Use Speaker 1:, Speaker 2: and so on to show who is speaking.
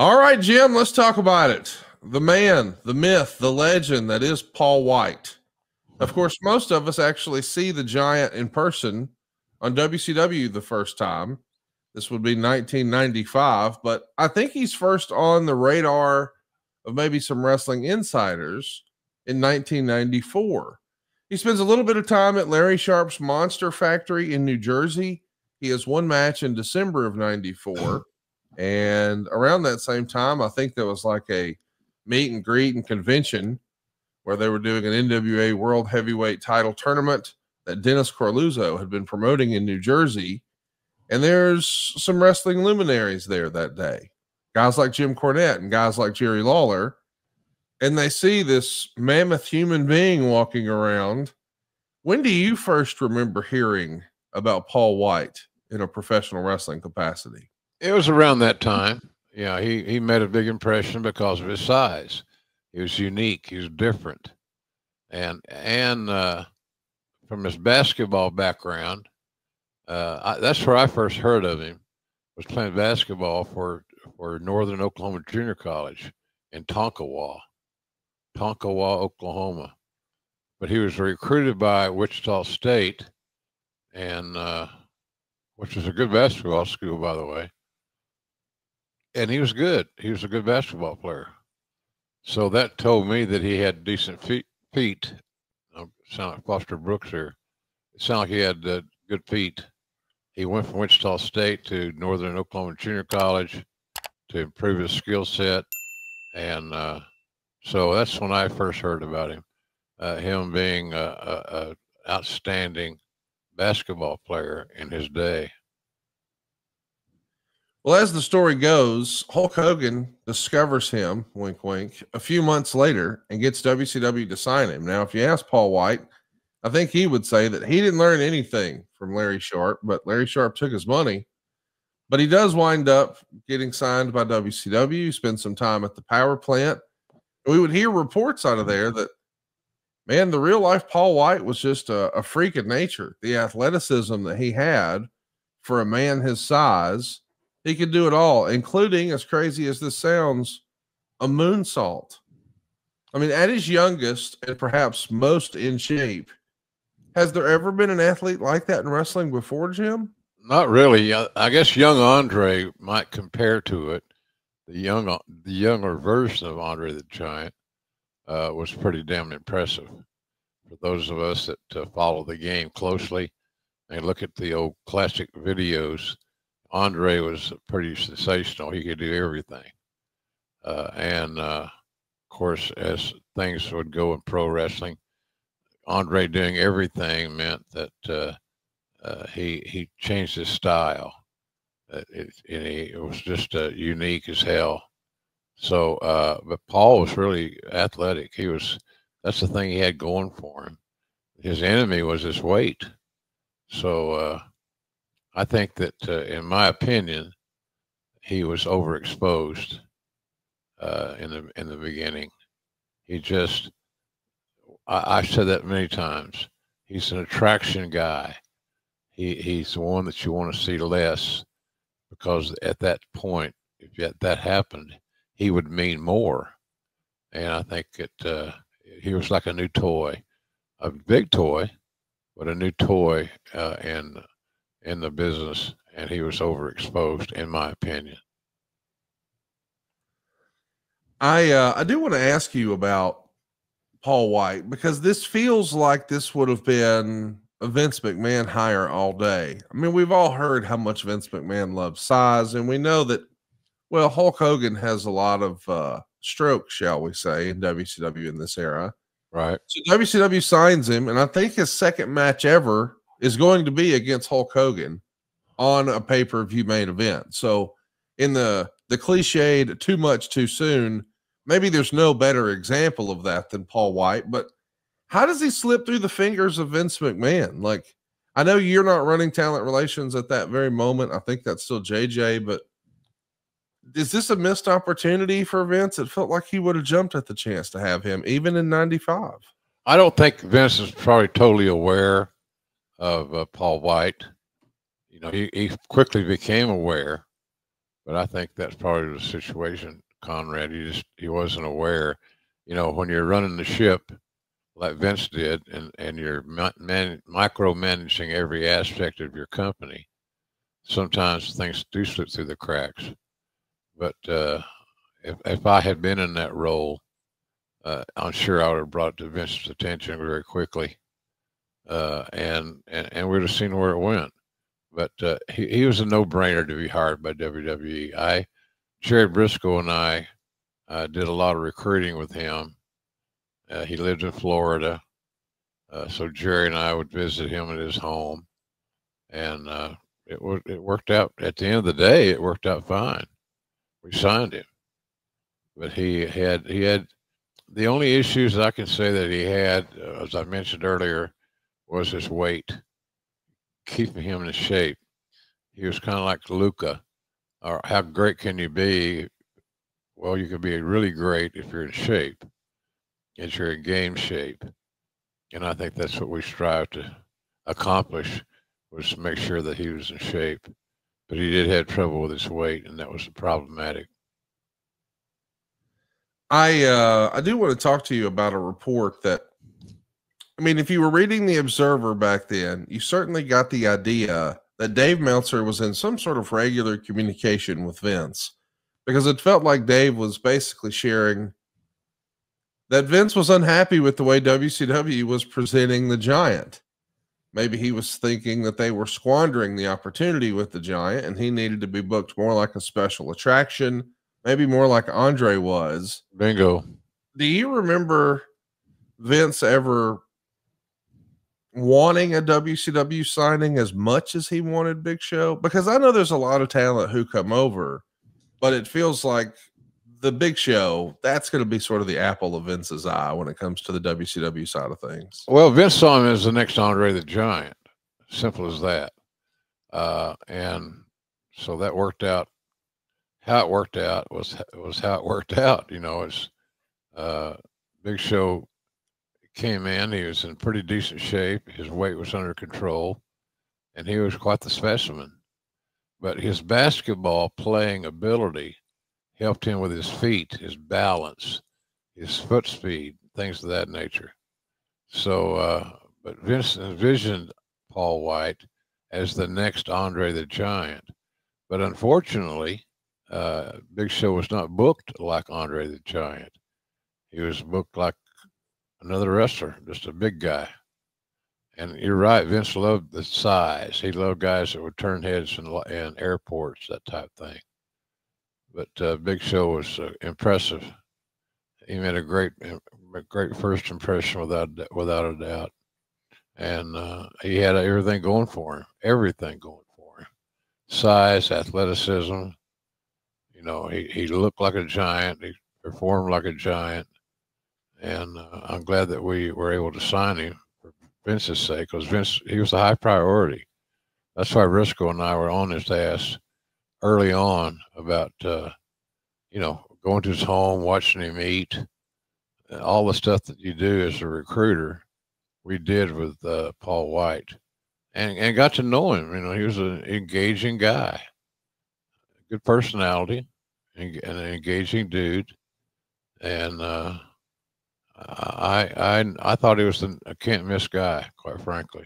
Speaker 1: All right, Jim, let's talk about it. The man, the myth, the legend that is Paul White. Of course, most of us actually see the giant in person on WCW the first time. This would be 1995, but I think he's first on the radar of maybe some wrestling insiders in 1994. He spends a little bit of time at Larry Sharp's Monster Factory in New Jersey. He has one match in December of 94. And around that same time, I think there was like a meet and greet and convention where they were doing an NWA World Heavyweight title tournament that Dennis Corluzzo had been promoting in New Jersey. And there's some wrestling luminaries there that day, guys like Jim Cornette and guys like Jerry Lawler. And they see this mammoth human being walking around. When do you first remember hearing about Paul White in a professional wrestling capacity?
Speaker 2: It was around that time. Yeah, he made a big impression because of his size. He was unique. He was different, and from his basketball background, that's where I first heard of him. Was playing basketball for Northern Oklahoma Junior College in Tonkawa, Oklahoma. But he was recruited by Wichita State, and which is a good basketball school, by the way. And he was good. He was a good basketball player. So that told me that he had decent feet. Sound like Foster Brooks here. It sounded like he had good feet. He went from Wichita State to Northern Oklahoma Junior College to improve his skill set. And so that's when I first heard about him being a outstanding basketball player in his day.
Speaker 1: Well, as the story goes, Hulk Hogan discovers him, wink, wink, a few months later and gets WCW to sign him. Now, if you ask Paul White, I think he would say that he didn't learn anything from Larry Sharp, but Larry Sharp took his money. But he does wind up getting signed by WCW, spend some time at the power plant. We would hear reports out of there that, man, the real life Paul White was just a freak of nature. The athleticism that he had for a man his size, he could do it all, including, as crazy as this sounds, a moonsault. I mean, at his youngest and perhaps most in shape, has there ever been an athlete like that in wrestling before, Jim?
Speaker 2: Not really. I guess young Andre might compare to it. The younger version of Andre the Giant was pretty damn impressive. For those of us that follow the game closely and look at the old classic videos, Andre was pretty sensational. He could do everything. And of course, as things would go in pro wrestling, Andre doing everything meant that he changed his style. It was just unique as hell. So, but Paul was really athletic. That's the thing he had going for him. His enemy was his weight. So, I think that, in my opinion, he was overexposed in the beginning. I said that many times. He's an attraction guy. He's the one that you want to see less, because at that point, if that happened, he would mean more. And I think that he was like a new toy, a big toy, but a new toy in the business, and he was overexposed, in my opinion.
Speaker 1: I do want to ask you about Paul White, because this feels like this would have been a Vince McMahon hire all day. I mean, we've all heard how much Vince McMahon loves size, and we know that, well, Hulk Hogan has a lot of strokes, shall we say, in WCW in this era.
Speaker 2: Right.
Speaker 1: So WCW signs him, and I think his second match ever is going to be against Hulk Hogan on a pay-per-view main event. So in the cliched too much too soon, maybe there's no better example of that than Paul White. But how does he slip through the fingers of Vince McMahon? Like, I know you're not running talent relations at that very moment. I think that's still JJ, but is this a missed opportunity for Vince? It felt like he would have jumped at the chance to have him, even in 95.
Speaker 2: I don't think Vince is probably totally aware of Paul White. You know, he quickly became aware But I think that's probably the situation, Conrad. He wasn't aware. You know, when you're running the ship like Vince did, and you're micromanaging every aspect of your company, sometimes things do slip through the cracks. But if I had been in that role, I'm sure I would have brought it to Vince's attention very quickly, and we'd have seen where it went. But he was a no-brainer to be hired by WWE. Jerry Briscoe and I did a lot of recruiting with him. He lived in Florida, so Jerry and I would visit him at his home, and it worked out. At the end of the day, it worked out fine. We signed him, but he had the only issues I can say that he had, as I mentioned earlier, was his weight, keeping him in shape. He was kind of like Luca. Or how great can you be? Well, you can be really great if you're in shape, if you're in game shape. And I think that's what we strive to accomplish, was to make sure that he was in shape. But he did have trouble with his weight, and that was problematic.
Speaker 1: I do want to talk to you about a report that, I mean, if you were reading the Observer back then, you certainly got the idea that Dave Meltzer was in some sort of regular communication with Vince, because it felt like Dave was basically sharing that Vince was unhappy with the way WCW was presenting the Giant. Maybe he was thinking that they were squandering the opportunity with the Giant and he needed to be booked more like a special attraction, maybe more like Andre was.
Speaker 2: Bingo.
Speaker 1: Do you remember Vince ever wanting a WCW signing as much as he wanted Big Show? Because I know there's a lot of talent who come over, but it feels like the Big Show, that's going to be sort of the apple of Vince's eye when it comes to the WCW side of things.
Speaker 2: Well, Vince saw him as the next Andre the Giant. Simple as that. And so that worked out. How it worked out was how it worked out. You know, it's Big Show came in. He was in pretty decent shape. His weight was under control, and he was quite the specimen. But his basketball playing ability helped him with his feet, his balance, his foot speed, things of that nature. So, but Vince envisioned Paul White as the next Andre the Giant. But unfortunately, Big Show was not booked like Andre the Giant. He was booked like another wrestler, just a big guy. And you're right, Vince loved the size. He loved guys that would turn heads in airports, that type of thing. But Big Show was impressive. He made a great first impression without a doubt. And he had everything going for him. Everything going for him. Size, athleticism. You know, he looked like a giant. He performed like a giant. And I'm glad that we were able to sign him for Vince's sake, because Vince, he was a high priority. That's why Briscoe and I were on his ass early on about, you know, going to his home, watching him eat, all the stuff that you do as a recruiter. We did with Paul White, and got to know him. You know, he was an engaging guy, good personality, and an engaging dude. And I thought he was a can't miss guy, quite frankly.